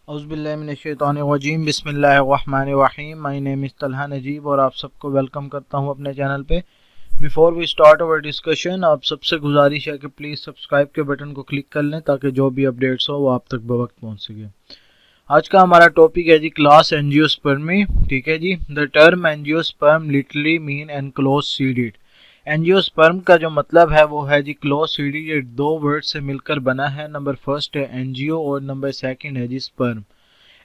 औज़ुबिल्लाहिमिनश्शैतानिर्रजीम बिस्मिल्लाहिर्रहमानिर्रहीम। My name is Talha Najib और आप सबको वेलकम करता हूं अपने चैनल पे। Before we start our discussion, आप सबसे गुजारिश है कि प्लीज़ सब्सक्राइब के बटन को क्लिक कर लें ताकि जो भी अपडेट्स हो वो आप तक बवक्त पहुंच सके। आज का हमारा टॉपिक है जी क्लास एंजियोस्पर्मी। ठीक है जी। The term angiosperm literally mean enclosed seeded. Angiosperm का जो मतलब है वो है जी क्लोज सीडेड। ये दो वर्ड से मिलकर बना है। नंबर फर्स्ट है एंजियो और नंबर सेकंड है जी स्पर्म।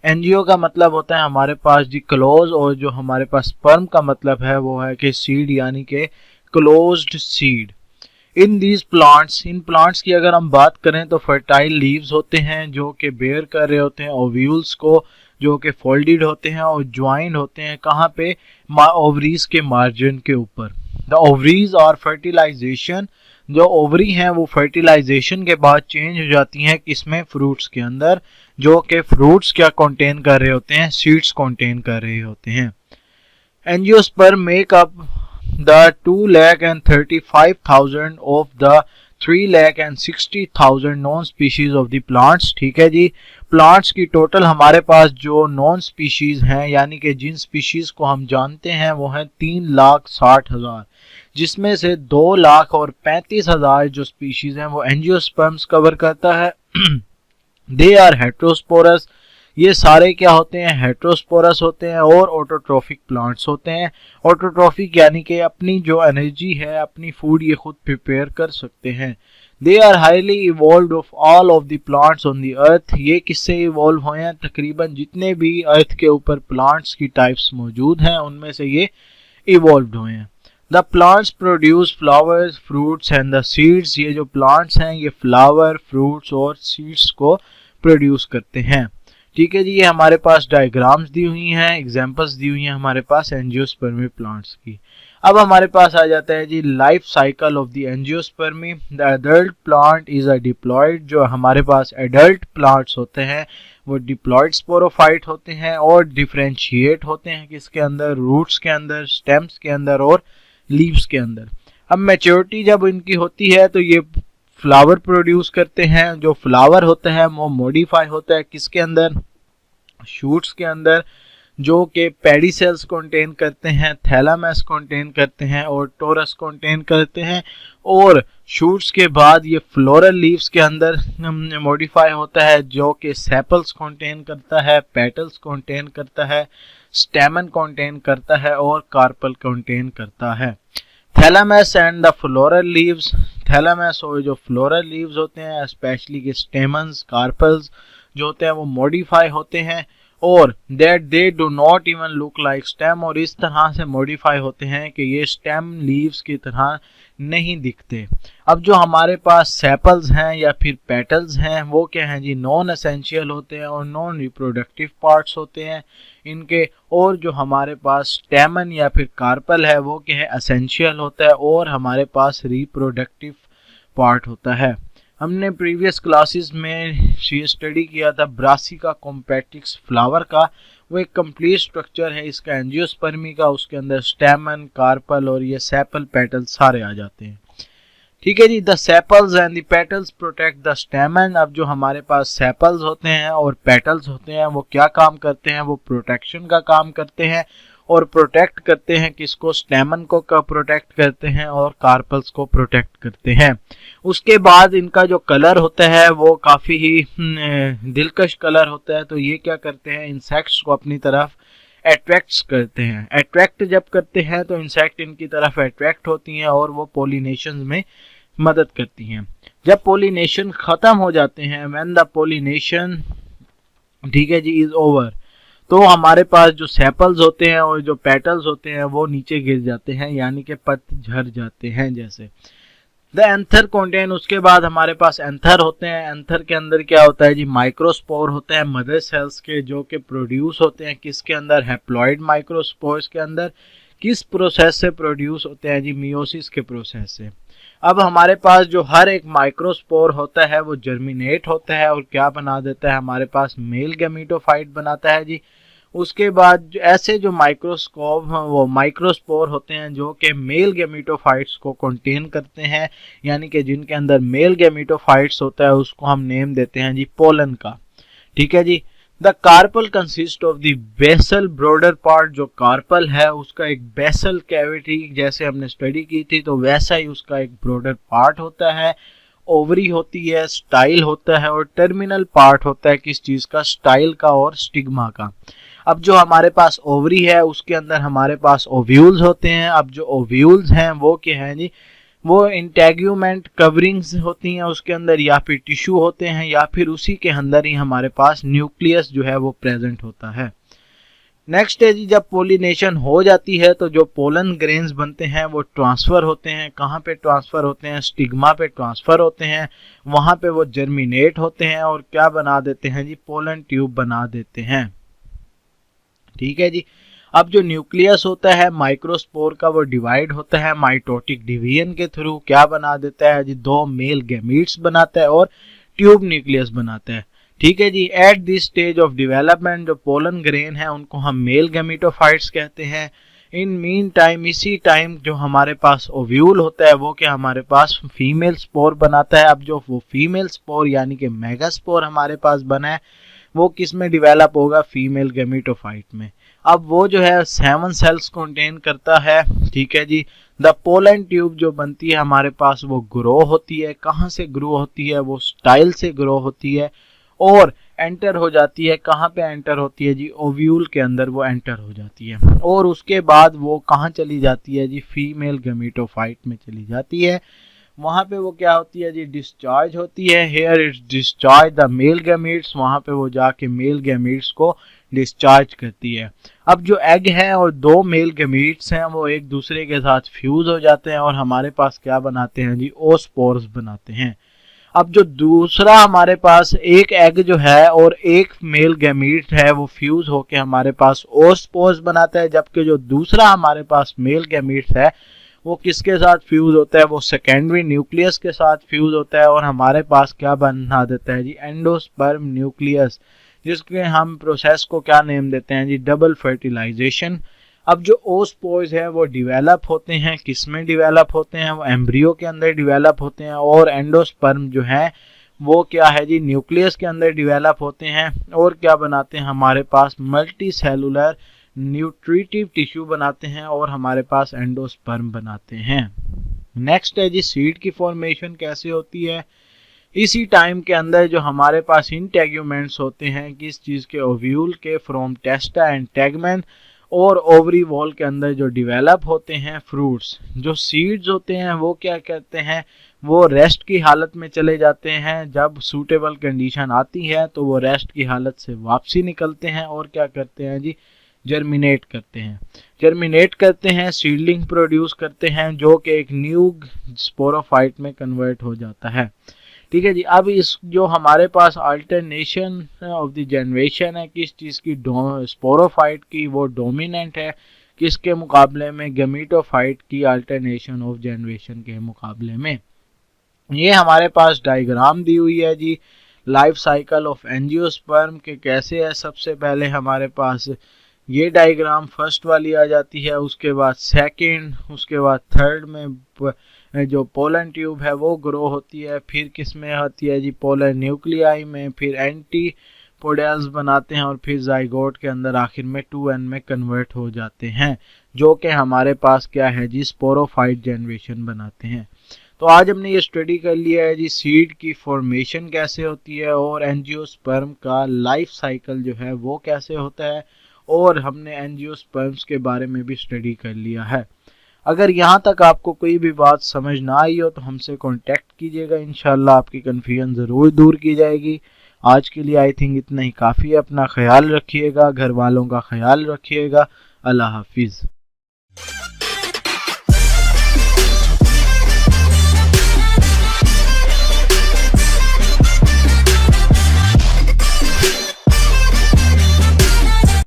एंजियो का मतलब होता है हमारे पास जी क्लोज, और जो हमारे पास स्पर्म का मतलब है वो है कि सीड, यानी कि क्लोज्ड सीड। इन प्लांट्स की अगर हम बात करें तो फर्टाइल लीव्स होते हैं जो कि बेयर कर रहे होते हैं ओव्यूल्स को, जो कि फोल्डेड होते हैं और ज्वाइंट होते हैं कहाँ पे, ओवरीज के मार्जिन के ऊपर। द ओवरीज और फर्टिलाइजेशन, जो ओवरी हैं वो फर्टिलाइजेशन के बाद चेंज हो जाती हैं किसमें, फ्रूट्स के अंदर, जो कि फ्रूट्स क्या कंटेन कर रहे होते हैं, सीड्स कंटेन कर रहे होते हैं। Angiosperm make up the 2,35,000 of the 3,60,000 non species of the plants. ठीक है जी। प्लांट्स की टोटल हमारे पास जो नॉन स्पीशीज हैं, यानी कि जिन स्पीशीज को हम जानते हैं वो हैं 3,60,000, जिसमें से 2,35,000 जो स्पीशीज हैं वो एंजियोस्पर्म्स कवर करता है। दे आर हेट्रोस्पोरस, ये सारे क्या होते हैं, हेट्रोस्पोरस होते हैं और ऑटोट्रोफिक प्लांट्स होते हैं। ऑटोट्रोफिक यानी कि अपनी जो एनर्जी है, अपनी फूड ये खुद प्रिपेयर कर सकते हैं। They are highly evolved of all of the plants on the earth. ये किससे इवॉल्व हुए हैं, तकरीबन जितने भी अर्थ के ऊपर प्लांट्स की टाइप्स मौजूद हैं उनमें से ये इवॉल्व हुए हैं। The plants produce flowers, fruits and the seeds. ये जो प्लांट्स हैं ये फ्लावर, फ्रूट्स और सीड्स को प्रोड्यूस करते हैं। ठीक है जी। ये हमारे पास डायग्राम्स दी हुई हैं, एग्जांपल्स दी हुई हैं हमारे पास एंजियोस्पर्मी प्लांट्स की। अब हमारे पास आ जाता है जी life cycle of the angiospermae. The adult plant is a diploid. जो हमारे पास एडल्ट प्लांट्स होते हैं वो डिप्लॉइड स्पोरोफाइट होते हैं और डिफरेंशिएट होते हैं किसके अंदर, रूट्स के अंदर, स्टेम्स के अंदर और लीव्स के अंदर। अब मैच्योरिटी जब इनकी होती है तो ये फ्लावर प्रोड्यूस करते हैं। जो फ्लावर होता है वो मॉडिफाई होता है किसके अंदर, शूट्स के अंदर, जो कि पैडी सेल्स कंटेन करते हैं, थैलामस कंटेन करते हैं और टोरस कंटेन करते हैं। और शूट्स के बाद ये फ्लोरल लीव्स के अंदर मॉडिफाई होता है जो कि सेपल्स कंटेन करता है, पेटल्स कंटेन करता है, स्टेमन कंटेन करता है और कार्पल कंटेन करता है। Thalamus and the floral leaves, thalamus और जो फ्लोरल लीव्स होते हैं स्पेशली के स्टेमन्स, कार्पल्स जो होते हैं वो मॉडिफाई होते हैं और that they do not even look like stem, और इस तरह से मॉडिफाई होते हैं कि ये स्टेम लीव्स की तरह नहीं दिखते। अब जो हमारे पास सेपल्स हैं या फिर पेटल्स हैं वो क्या हैं जी, नॉन एसेंशियल होते हैं और नॉन रिप्रोडक्टिव पार्ट्स होते हैं इनके। और जो हमारे पास स्टेमन या फिर कार्पल है वो क्या है, एसेंशियल होता है और हमारे पास रिप्रोडक्टिव पार्ट होता है। हमने प्रीवियस क्लासेस में ये स्टडी किया था ब्रासिका कॉम्पैक्टिक्स फ्लावर का, वो एक कंप्लीट स्ट्रक्चर है इसका एंजियोस्पर्मी का। उसके अंदर स्टेमन, कार्पल और ये सेपल, पेटल सारे आ जाते हैं। ठीक है जी। The sepals and the petals protect the stamen. अब जो हमारे पास सेपल्स होते हैं और पेटल्स होते हैं वो क्या काम करते हैं, वो प्रोटेक्शन का काम करते हैं और प्रोटेक्ट करते हैं किसको, स्टेमन को प्रोटेक्ट करते हैं और कार्पल्स को प्रोटेक्ट करते हैं। उसके बाद इनका जो कलर होता है वो काफ़ी ही दिलकश कलर होता है। तो ये क्या करते हैं, इंसेक्ट्स को अपनी तरफ अट्रैक्ट करते हैं। अट्रैक्ट जब करते हैं तो इंसेक्ट इनकी तरफ अट्रैक्ट होती हैं और वो पोलिनेशन में मदद करती हैं। जब पोलिनेशन ख़त्म हो जाते हैं, व्हेन द पोलिनेशन, ठीक है जी, इज़ ओवर, तो हमारे पास जो सेपल्स होते हैं और जो पेटल्स होते हैं वो नीचे गिर जाते हैं, यानी कि पत्ते झड़ जाते हैं जैसे। द एंथर कंटेन, उसके बाद हमारे पास एंथर होते हैं। एंथर के अंदर क्या होता है जी, माइक्रोस्पोर होते हैं मदर सेल्स के, जो कि प्रोड्यूस होते हैं किसके अंदर, हैप्लॉइड माइक्रोस्पोर्स के अंदर। किस प्रोसेस से प्रोड्यूस होते हैं जी, मियोसिस के प्रोसेस से। अब हमारे पास जो हर एक माइक्रोस्पोर होता है वो जर्मिनेट होता है और क्या बना देता है, हमारे पास मेल गैमेटोफाइट बनाता है जी। उसके बाद ऐसे जो माइक्रोस्पोर होते हैं जो कि मेल गैमेटोफाइट्स को कंटेन करते हैं, यानी कि जिनके अंदर मेल गैमेटोफाइट्स होता है उसको हम नेम देते हैं जी पोलन का। ठीक है जी। The carpel consist of the basal broader part, जो कार्पल है उसका एक बेसल कैविटी जैसे हमने स्टडी की थी तो वैसा ही उसका एक ब्रॉडर पार्ट होता है। ओवरी होती है, स्टाइल होता है और टर्मिनल पार्ट होता है किस चीज का, स्टाइल का और स्टिग्मा का। अब जो हमारे पास ओवरी है उसके अंदर हमारे पास ओव्यूल्स होते हैं। अब जो ओव्यूल्स हैं वो क्या है जी, वो इंटेग्यूमेंट कवरिंग्स होती हैं उसके अंदर, या फिर टिश्यू होते हैं, या फिर उसी के अंदर ही हमारे पास न्यूक्लियस जो है वो प्रेजेंट होता है। नेक्स्ट है जी, जब पोलिनेशन हो जाती है तो जो पोलन ग्रेन्स बनते हैं वो ट्रांसफर होते हैं। कहाँ पे ट्रांसफर होते हैं, स्टिग्मा पे ट्रांसफर होते हैं। वहां पे वो जर्मिनेट होते हैं और क्या बना देते हैं जी, पोलन ट्यूब बना देते हैं। ठीक है जी। अब जो न्यूक्लियस होता है माइक्रोस्पोर का वो डिवाइड होता है माइटोटिक डिवीजन के थ्रू, क्या बना देता है जी, दो मेल गैमीट्स बनाता है और ट्यूब न्यूक्लियस बनाता है। ठीक है जी। At this stage of development जो पोलन ग्रेन है उनको हम मेल गैमेटोफाइट्स कहते हैं। इन मीन टाइम, इसी टाइम जो हमारे पास ओव्यूल होता है वो क्या हमारे पास फीमेल स्पोर बनाता है। अब जो वो फीमेल स्पोर यानी कि मेगास्पोर हमारे पास बना है वो किस में डिवेलप होगा, फीमेल गैमेटोफाइट में। अब वो जो है 7 सेल्स कंटेन करता है। ठीक है जी। द पोलन ट्यूब जो बनती है हमारे पास वो ग्रो होती है। कहाँ से ग्रो होती है, वो स्टाइल से ग्रो होती है और एंटर हो जाती है। कहाँ पे एंटर होती है जी, ओव्यूल के अंदर वो एंटर हो जाती है और उसके बाद वो कहाँ चली जाती है जी, फीमेल गैमेटोफाइट में चली जाती है। वहाँ पे वो क्या होती है जी, डिस्चार्ज होती है। Here it's discharge the male gametes, वहाँ पे वो जाके मेल गैमीट्स को डिस्चार्ज करती है। अब जो एग है और दो मेल गैमीट्स हैं वो एक दूसरे के साथ फ्यूज हो जाते हैं और हमारे पास क्या बनाते हैं जी, ओस्पोर्स बनाते हैं। अब जो दूसरा हमारे पास एक एग जो है और एक मेल गैमीट है वो फ्यूज होके हमारे पास ओस्पोर्स बनाता है, जबकि जो दूसरा हमारे पास मेल गैमीट है वो किसके साथ फ्यूज होता है, वो सेकेंडरी न्यूक्लियस के साथ फ्यूज होता है और हमारे पास क्या बना देता है जी, एंडोस्पर्म न्यूक्लियस, जिसके हम प्रोसेस को क्या नेम देते हैं जी, डबल फर्टिलाइजेशन। अब जो ओस्पोर्स है वो डिवेलप होते हैं, किस में डिवेलप होते हैं, वो एम्ब्रियो के अंदर डिवेलप होते हैं और एंडोस्पर्म जो है वो क्या है जी, न्यूक्लियस के अंदर डिवेलप होते हैं और क्या बनाते हैं, हमारे पास मल्टी सेलुलर न्यूट्रिटिव टिश्यू बनाते हैं और हमारे पास एंडोस्पर्म बनाते हैं। नेक्स्ट है जी, सीड की फॉर्मेशन कैसे होती है। इसी टाइम के अंदर जो हमारे पास इंटेग्यूमेंट्स होते हैं किस चीज़ के, ओव्यूल के, फ्रॉम टेस्टा एंड टेगमेन और ओवरी वॉल के अंदर जो डिवेलप होते हैं फ्रूट्स। जो सीड्स होते हैं वो क्या कहते हैं, वो रेस्ट की हालत में चले जाते हैं। जब सूटेबल कंडीशन आती है तो वो रेस्ट की हालत से वापसी निकलते हैं और क्या करते हैं जी, जर्मिनेट करते हैं। जर्मिनेट करते हैं, सीडलिंग प्रोड्यूस करते हैं जो कि एक न्यू स्पोरोफाइट में कन्वर्ट हो जाता है। ठीक है जी। अब इस जो हमारे पास अल्टरनेशन ऑफ द जनरेशन है किस चीज़ की, स्पोरोफाइट की, वो डोमिनेंट है किसके मुकाबले में, गैमेटोफाइट की अल्टरनेशन ऑफ जनरेशन के मुकाबले में। ये हमारे पास डायग्राम दी हुई है जी, लाइफ साइकिल ऑफ एंजियोस्पर्म के कैसे है। सबसे पहले हमारे पास ये डायग्राम फर्स्ट वाली आ जाती है, उसके बाद सेकंड, उसके बाद थर्ड में जो पोलन ट्यूब है वो ग्रो होती है, फिर किस में होती है जी, पोलन न्यूक्लियाई में, फिर एंटीपोडल्स बनाते हैं और फिर जाइगोट के अंदर आखिर में 2n में कन्वर्ट हो जाते हैं, जो कि हमारे पास क्या है जी, स्पोरोफाइट जनरेशन बनाते हैं। तो आज हमने ये स्टडी कर लिया है जी, सीड की फॉर्मेशन कैसे होती है और एंजियोस्पर्म का लाइफ साइकिल जो है वो कैसे होता है, और हमने एंजियोस्पर्म्स के बारे में भी स्टडी कर लिया है। अगर यहाँ तक आपको कोई भी बात समझ ना आई हो तो हमसे कांटेक्ट कीजिएगा, इंशाल्लाह आपकी कन्फ्यूजन ज़रूर दूर की जाएगी। आज के लिए आई थिंक इतना ही काफ़ी है। अपना ख्याल रखिएगा, घर वालों का ख्याल रखिएगा। अल्लाह हाफिज़।